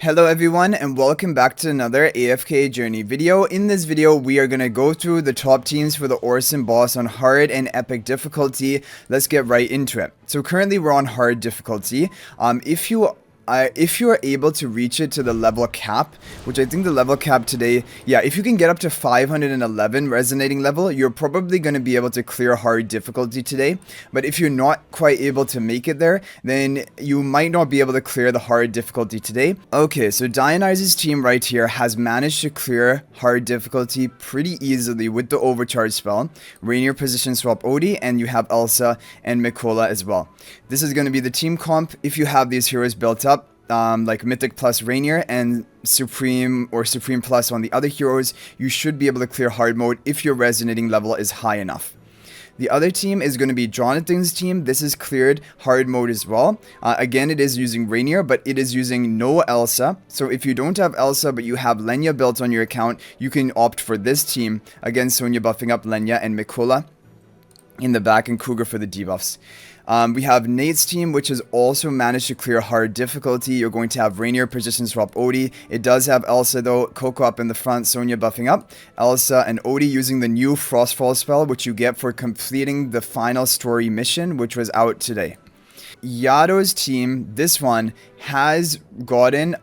Hello everyone and welcome back to another AFK journey video. In this video we are going to go through the top teams for the Orson boss on hard and epic difficulty. Let's get right into it. So currently we're on hard difficulty. If you are able to reach it to the level cap, which I think the level cap today, yeah, if you can get up to 511 resonating level, you're probably going to be able to clear hard difficulty today. But if you're not quite able to make it there, then you might not be able to clear the hard difficulty today. Okay, so Dionysus' team right here has managed to clear hard difficulty pretty easily with the overcharge spell. Reinier position swap Odie, and you have Alsa and Mikola as well. This is going to be the team comp if you have these heroes built up. Like Mythic plus Reinier and Supreme or Supreme plus on the other heroes, you should be able to clear hard mode if your resonating level is high enough. The other team is going to be Jonathan's team. This is cleared hard mode as well. Again, it is using Reinier, but it is using no Alsa. So if you don't have Alsa, but you have Lenya built on your account, you can opt for this team. Again, Sonya buffing up Lenya and Mikola in the back and Cougar for the debuffs. We have Nate's team, which has also managed to clear hard difficulty. You're going to have Reinier position swap Odie. It does have Elsa though. Coco up in the front, Sonya buffing up. Elsa and Odie using the new Frostfall spell, which you get for completing the final story mission, which was out today. Yado's team, this one has gotten,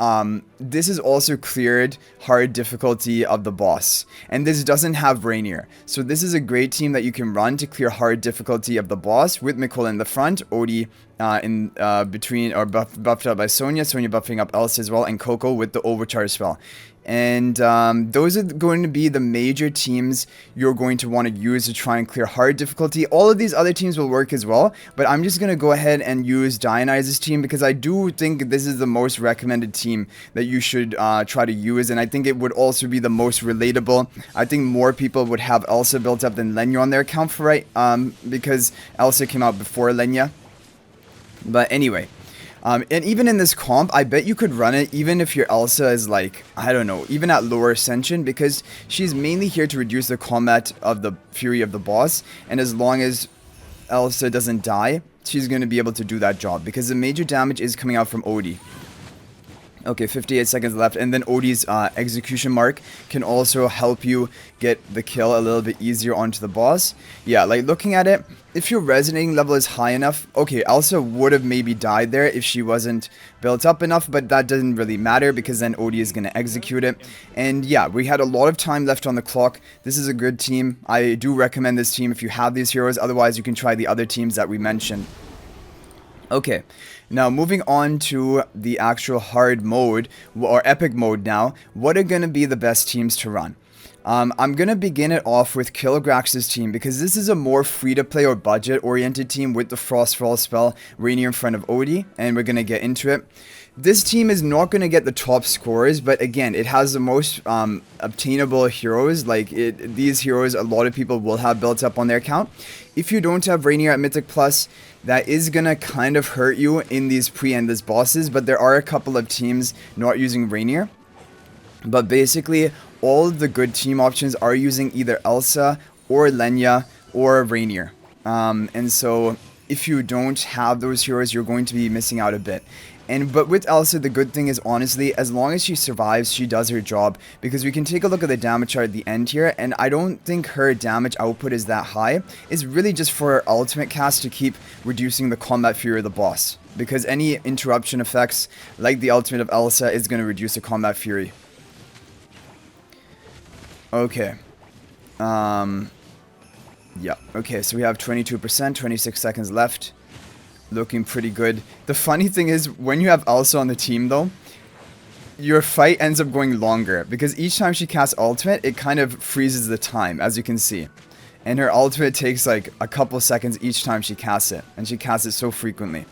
this is also cleared hard difficulty of the boss, and this doesn't have Reinier. So this is a great team that you can run to clear hard difficulty of the boss with Mikola in the front, Odie in between, or buffed up by Sonya buffing up Elsa as well, and Coco with the overcharge spell. And those are going to be the major teams you're going to want to use to try and clear hard difficulty. All of these other teams will work as well, but I'm just going to go ahead and use Dionysus' team because I do think this is the most recommended team that you should try to use, and I think it would also be the most relatable. I think more people would have Elsa built up than Lenya on their account for right, because Elsa came out before Lenya. But anyway. And even in this comp, I bet you could run it even if your Elsa is like, I don't know, even at lower ascension, because she's mainly here to reduce the combat of the fury of the boss, and as long as Elsa doesn't die, she's going to be able to do that job, because the major damage is coming out from Odie. Okay, 58 seconds left, and then Odie's execution mark can also help you get the kill a little bit easier onto the boss. Yeah, like looking at it, if your resonating level is high enough, okay, Elsa would have maybe died there if she wasn't built up enough, but that doesn't really matter because then Odie is going to execute it. And yeah, we had a lot of time left on the clock. This is a good team. I do recommend this team if you have these heroes. Otherwise, you can try the other teams that we mentioned. Okay, now moving on to the actual hard mode, or epic mode now, what are going to be the best teams to run? I'm going to begin it off with Kilgrax's team because this is a more free-to-play or budget-oriented team with the Frostfall spell, Reinier in front of Odie, and we're going to get into it. This team is not going to get the top scores, but again, it has the most obtainable heroes. Like, these heroes, a lot of people will have built up on their account. If you don't have Reinier at Mythic Plus, that is going to kind of hurt you in these pre-endless bosses, but there are a couple of teams not using Reinier. But basically, all of the good team options are using either Elsa or Lenya or Reinier. And so, if you don't have those heroes, you're going to be missing out a bit. But with Elsa, the good thing is, honestly, as long as she survives, she does her job. Because we can take a look at the damage chart at the end here, and I don't think her damage output is that high. It's really just for her ultimate cast to keep reducing the combat fury of the boss. Because any interruption effects, like the ultimate of Elsa, is going to reduce the combat fury. Okay. Yeah. Okay, so we have 22%, 26 seconds left. Looking pretty good. The funny thing is, when you have Alsa on the team though, your fight ends up going longer because each time she casts ultimate, it kind of freezes the time, as you can see. And her ultimate takes like a couple seconds each time she casts it, and she casts it so frequently.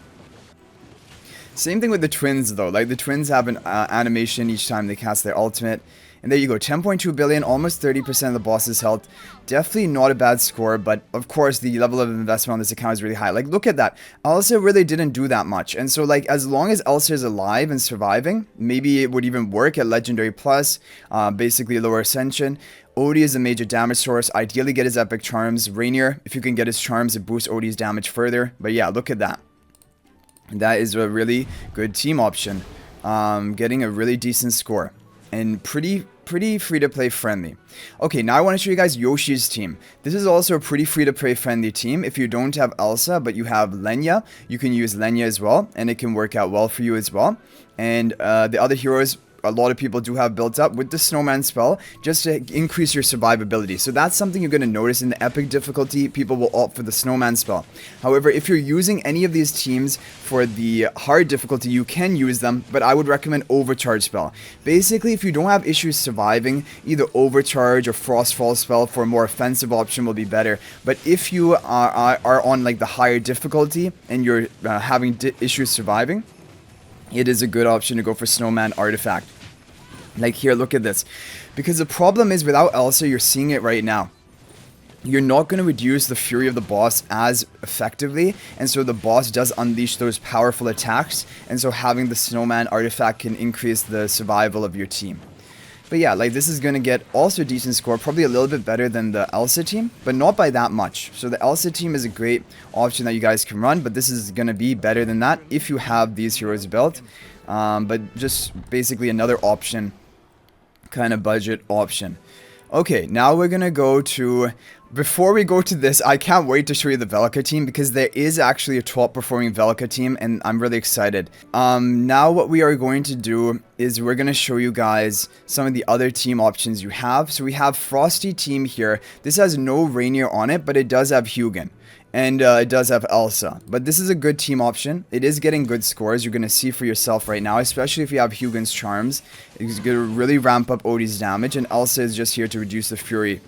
Same thing with the twins though, like the twins have an animation each time they cast their ultimate. And there you go, 10.2 billion, almost 30% of the boss's health. Definitely not a bad score, but of course the level of investment on this account is really high. Like, look at that. Elsa really didn't do that much. And so, like, as long as Elsa is alive and surviving, maybe it would even work at Legendary Plus, basically lower Ascension. Odie is a major damage source. Ideally get his epic charms. Reinier, if you can get his charms, it boosts Odie's damage further. But yeah, look at that. That is a really good team option getting a really decent score. And pretty free-to-play friendly. Okay, now I want to show you guys Yoshi's team. This is also a pretty free-to-play friendly team. If you don't have Alsa, but you have Lenya, you can use Lenya as well, and it can work out well for you as well. And the other heroes, a lot of people do have built up with the snowman spell just to increase your survivability. So that's something you're going to notice in the epic difficulty. People will opt for the snowman spell. However, if you're using any of these teams for the hard difficulty, you can use them, but I would recommend overcharge spell. Basically, if you don't have issues surviving, either overcharge or frostfall spell for a more offensive option will be better. But if you are on like the higher difficulty and you're having issues surviving, it is a good option to go for Snowman Artifact. Like here, look at this. Because the problem is without Elsa, you're seeing it right now. You're not going to reduce the fury of the boss as effectively. And so the boss does unleash those powerful attacks. And so having the Snowman Artifact can increase the survival of your team. But yeah, like this is going to get also a decent score, probably a little bit better than the Elsa team, but not by that much. So the Elsa team is a great option that you guys can run, but this is going to be better than that if you have these heroes built. But just basically another option, kind of budget option. Okay, now we're going to go to... Before we go to this, I can't wait to show you the VALKA team because there is actually a top performing VALKA team and I'm really excited. Now what we are going to do is we're going to show you guys some of the other team options you have. So we have Frosty team here. This has no Reinier on it, but it does have Hugin. And it does have Alsa. But this is a good team option. It is getting good scores. You're going to see for yourself right now. Especially if you have Hugin's charms. It's going to really ramp up Odie's damage. And Alsa is just here to reduce the fury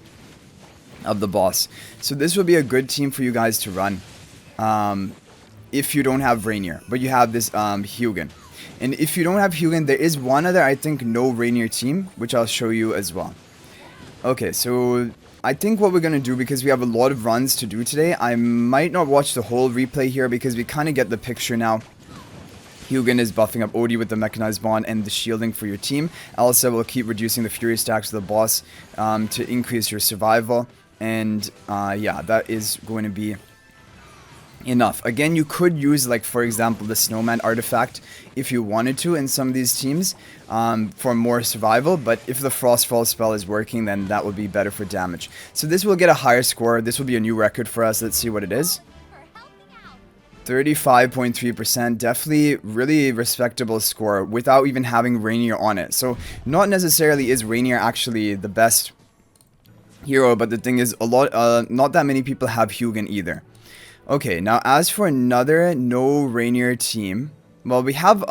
of the boss. So this will be a good team for you guys to run. If you don't have Reinier. But you have this Hugin. And if you don't have Hugin, there is one other, I think, no Reinier team. Which I'll show you as well. Okay, so... I think what we're going to do, because we have a lot of runs to do today, I might not watch the whole replay here because we kind of get the picture now. Hugin is buffing up Odie with the mechanized bond and the shielding for your team. Alsa will keep reducing the fury stacks of the boss to increase your survival. And yeah, that is going to be enough. Again, you could use, like, for example, the Snowman Artifact if you wanted to in some of these teams for more survival, but if the Frostfall spell is working, then that would be better for damage. So this will get a higher score. This will be a new record for us. Let's see what it is. 35.3%, definitely really respectable score without even having Reinier on it. So not necessarily is Reinier actually the best hero, but the thing is, not that many people have Hugin either. Okay, now as for another no Reinier team, well, we have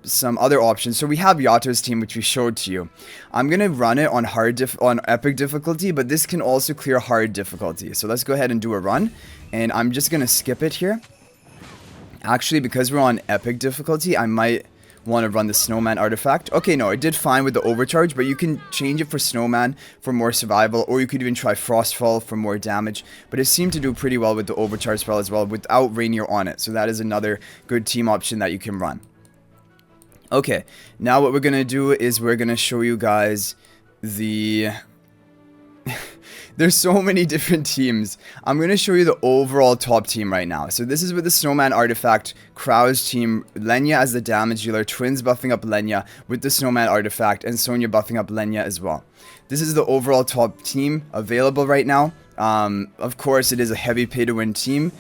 some other options. So we have Yato's team, which we showed to you. I'm gonna run it on on epic difficulty, but this can also clear hard difficulty. So let's go ahead and do a run, and I'm just gonna skip it here. Actually, because we're on epic difficulty, I might want to run the Snowman Artifact. Okay, no, it did fine with the overcharge, but you can change it for Snowman for more survival, or you could even try Frostfall for more damage. But it seemed to do pretty well with the overcharge spell as well, without Reinier on it. So that is another good team option that you can run. Okay, now what we're going to do is we're going to show you guys the... There's so many different teams. I'm going to show you the overall top team right now. So this is with the Snowman Artifact, Krau's team, Lenya as the damage dealer, Twins buffing up Lenya with the Snowman Artifact, and Sonya buffing up Lenya as well. This is the overall top team available right now. Of course, it is a heavy pay-to-win team.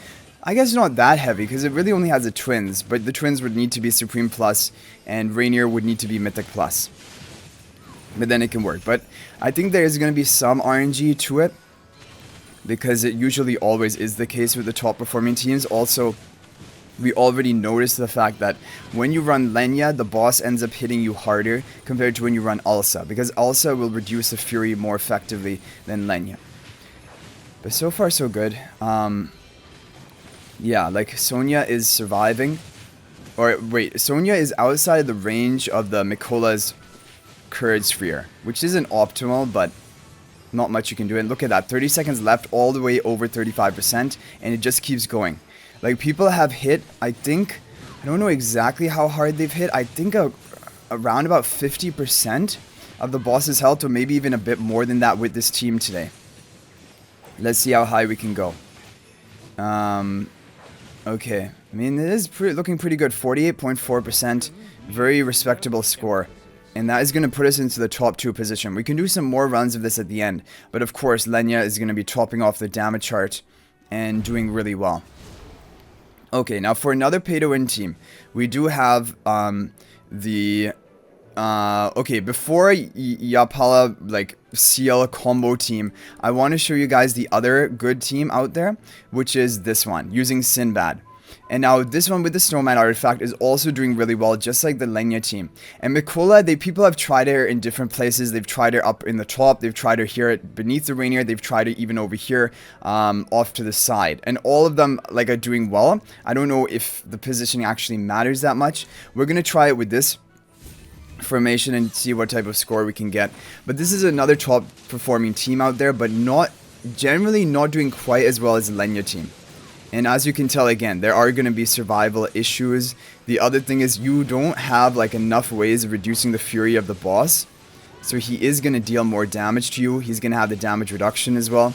I guess not that heavy, because it really only has the Twins, but the Twins would need to be Supreme Plus, and Reinier would need to be Mythic Plus. But then it can work. But I think there is going to be some RNG to it, because it usually always is the case with the top performing teams. Also, we already noticed the fact that when you run Lenya, the boss ends up hitting you harder compared to when you run Alsa, because Alsa will reduce the fury more effectively than Lenya. But so far so good. Yeah, like Sonya is surviving. Or wait, Sonya is outside the range of the Mikola's Courage Sphere, which isn't optimal, but not much you can do. And look at that, 30 seconds left, all the way over 35%, and it just keeps going. Like, people have hit, I think, I don't know exactly how hard they've hit, I think around about 50% of the boss's health, or maybe even a bit more than that with this team today. Let's see how high we can go. Okay, I mean, it is looking pretty good. 48.4%, Very respectable score. And that is going to put us into the top 2 position. We can do some more runs of this at the end. But of course, Lenya is going to be topping off the damage chart and doing really well. Okay, now for another pay-to-win team, we do have okay, before Yapala, like, CL combo team, I want to show you guys the other good team out there, which is this one, using Sinbad. And now this one with the snowman artifact is also doing really well, just like the Lenya team. And Mikola, people have tried her in different places. They've tried her up in the top, they've tried her here beneath the Reinier, they've tried her even over here, off to the side. And all of them, like, are doing well. I don't know if the positioning actually matters that much. We're going to try it with this formation and see what type of score we can get. But this is another top performing team out there, but generally not doing quite as well as the Lenya team. And as you can tell, again, there are going to be survival issues. The other thing is you don't have, like, enough ways of reducing the fury of the boss. So he is going to deal more damage to you. He's going to have the damage reduction as well.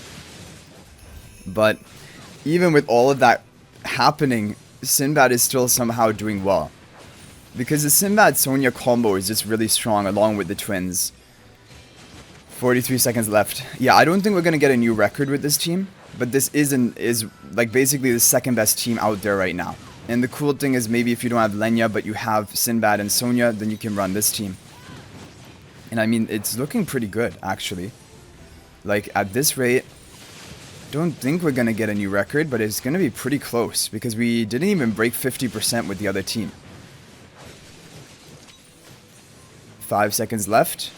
But even with all of that happening, Sinbad is still somehow doing well. Because the Sinbad-Sonya combo is just really strong along with the twins. 43 seconds left. Yeah, I don't think we're going to get a new record with this team. But this is like basically the second best team out there right now. And the cool thing is maybe if you don't have Lenya but you have Sinbad and Sonya, then you can run this team. And I mean, it's looking pretty good actually. Like at this rate, don't think we're going to get a new record, but it's going to be pretty close because we didn't even break 50% with the other team. 5 seconds left.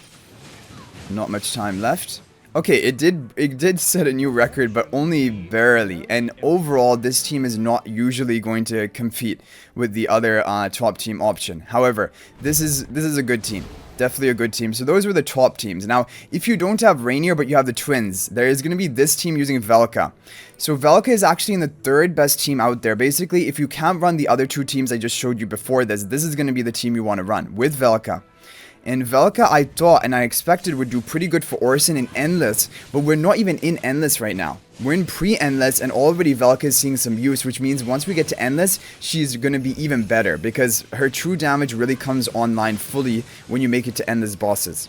Not much time left. Okay, it did set a new record, but only barely. And overall, this team is not usually going to compete with the other top team option. However, this is a good team. Definitely a good team. So those were the top teams. Now, if you don't have Reinier, but you have the twins, there is going to be this team using VALKA. So VALKA is actually in the third best team out there. Basically, if you can't run the other 2 teams I just showed you before this is going to be the team you want to run with VALKA. And VALKA, I thought and I expected would do pretty good for Orson in Endless, but we're not even in Endless right now. We're in pre-Endless and already VALKA is seeing some use, which means once we get to Endless, she's going to be even better because her true damage really comes online fully when you make it to Endless bosses.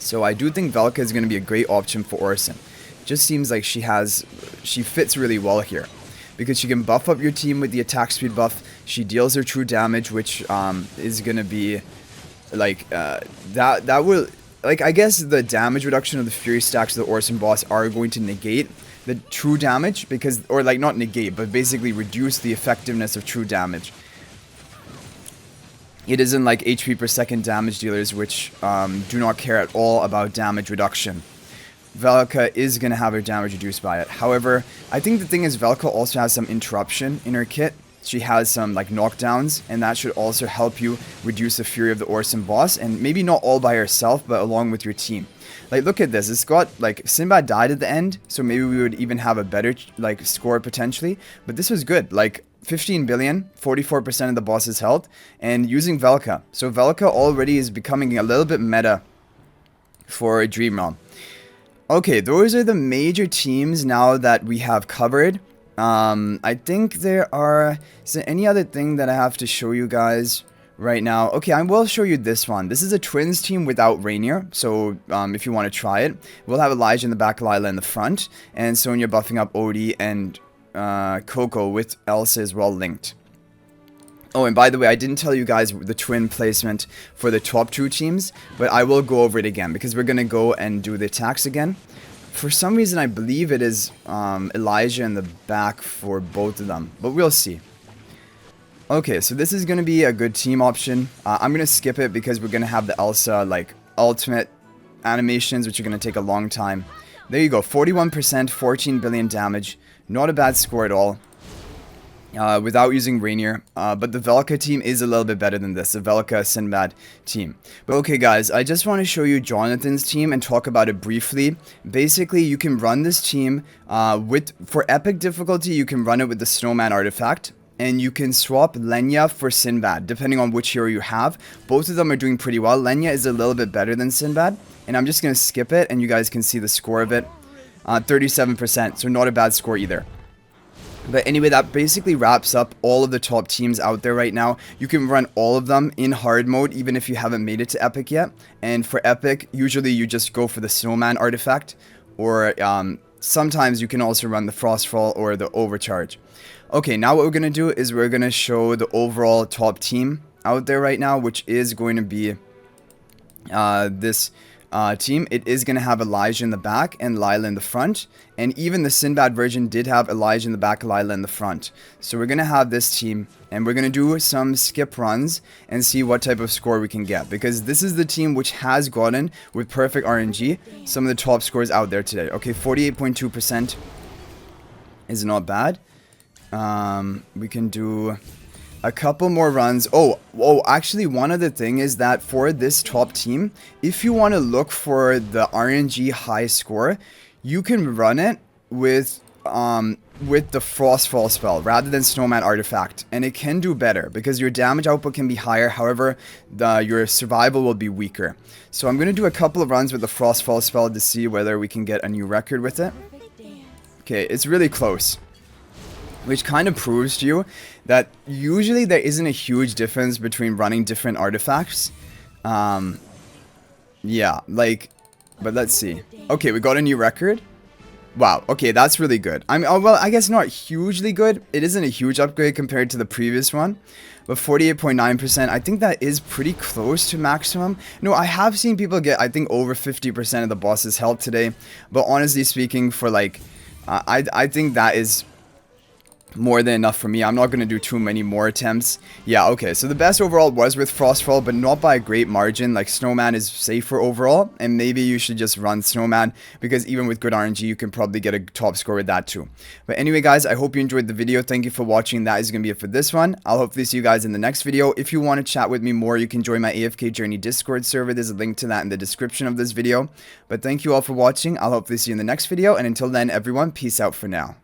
So I do think VALKA is going to be a great option for Orson. Just seems like she fits really well here. Because she can buff up your team with the attack speed buff, she deals her true damage, which is going to be... like that will, like, I guess the damage reduction of the fury stacks of the Orson boss are going to negate the true damage because, or like not negate, but basically reduce the effectiveness of true damage. It isn't like HP per second damage dealers, which do not care at all about damage reduction. VALKA is going to have her damage reduced by it. However, I think the thing is VALKA also has some interruption in her kit. She has some like knockdowns, and that should also help you reduce the fury of the Orson boss, and maybe not all by herself, but along with your team. Like, look at this. It's got, like, Sinbad died at the end, so maybe we would even have a better, like, score potentially. But this was good. Like, 15 billion, 44% of the boss's health, and using VALKA. So VALKA already is becoming a little bit meta for Dream Realm. Okay, those are the major teams now that we have covered. I think is there any other thing that I have to show you guys right now? Okay, I will show you this one. This is a twins team without Reinier, so if you want to try it, we'll have Elijah in the back, Lila in the front, and Sonya buffing up Odie and Coco with Alsa as well linked. Oh, and by the way, I didn't tell you guys the twin placement for the top 2 teams, but I will go over it again because we're going to go and do the attacks again. For some reason, I believe it is Elijah in the back for both of them, but we'll see. Okay, so this is going to be a good team option. I'm going to skip it because we're going to have the Alsa, like, ultimate animations, which are going to take a long time. There you go, 41%, 14 billion damage. Not a bad score at all. Without using Reinier, but the VALKA team is a little bit better than this, the VALKA Sinbad team. But okay guys, I just want to show you Jonathan's team and talk about it briefly. Basically, you can run this team for epic difficulty, you can run it with the Snowman artifact, and you can swap Lenya for Sinbad, depending on which hero you have. Both of them are doing pretty well. Lenya is a little bit better than Sinbad, and I'm just going to skip it, and you guys can see the score of it. 37%, so not a bad score either. But anyway, that basically wraps up all of the top teams out there right now. You can run all of them in hard mode, even if you haven't made it to epic yet. And for epic, usually you just go for the snowman artifact, or sometimes you can also run the frostfall or the overcharge. Okay, now what we're going to do is we're going to show the overall top team out there right now, which is going to be this team. It is going to have Elijah in the back and Lila in the front. And even the Sinbad version did have Elijah in the back, Lila in the front. So we're going to have this team, and we're going to do some skip runs and see what type of score we can get. Because this is the team which has gotten, with perfect RNG, some of the top scores out there today. Okay, 48.2% is not bad. We can do a couple more runs. Oh, actually, one other thing is that for this top team, if you want to look for the RNG high score, you can run it with the Frostfall spell rather than Snowman Artifact, and it can do better because your damage output can be higher. However, your survival will be weaker. So I'm going to do a couple of runs with the Frostfall spell to see whether we can get a new record with it. Okay, it's really close, which kind of proves to you that usually there isn't a huge difference between running different artifacts. Yeah, like, but let's see. Okay, we got a new record. Wow, okay, that's really good. Well, I guess not hugely good. It isn't a huge upgrade compared to the previous one. But 48.9%, I think that is pretty close to maximum. No, I have seen people get, I think, over 50% of the boss's health today. But honestly speaking, for like, I think that is more than enough for me. I'm not going to do too many more attempts. Yeah, okay, so the best overall was with Frostfall, but not by a great margin. Like, Snowman is safer overall, and maybe you should just run Snowman, because even with good RNG, you can probably get a top score with that too. But anyway, guys, I hope you enjoyed the video. Thank you for watching. That is going to be it for this one. I'll hopefully see you guys in the next video. If you want to chat with me more, you can join my AFK Journey Discord server. There's a link to that in the description of this video. But thank you all for watching. I'll hopefully see you in the next video, and until then, everyone, peace out for now.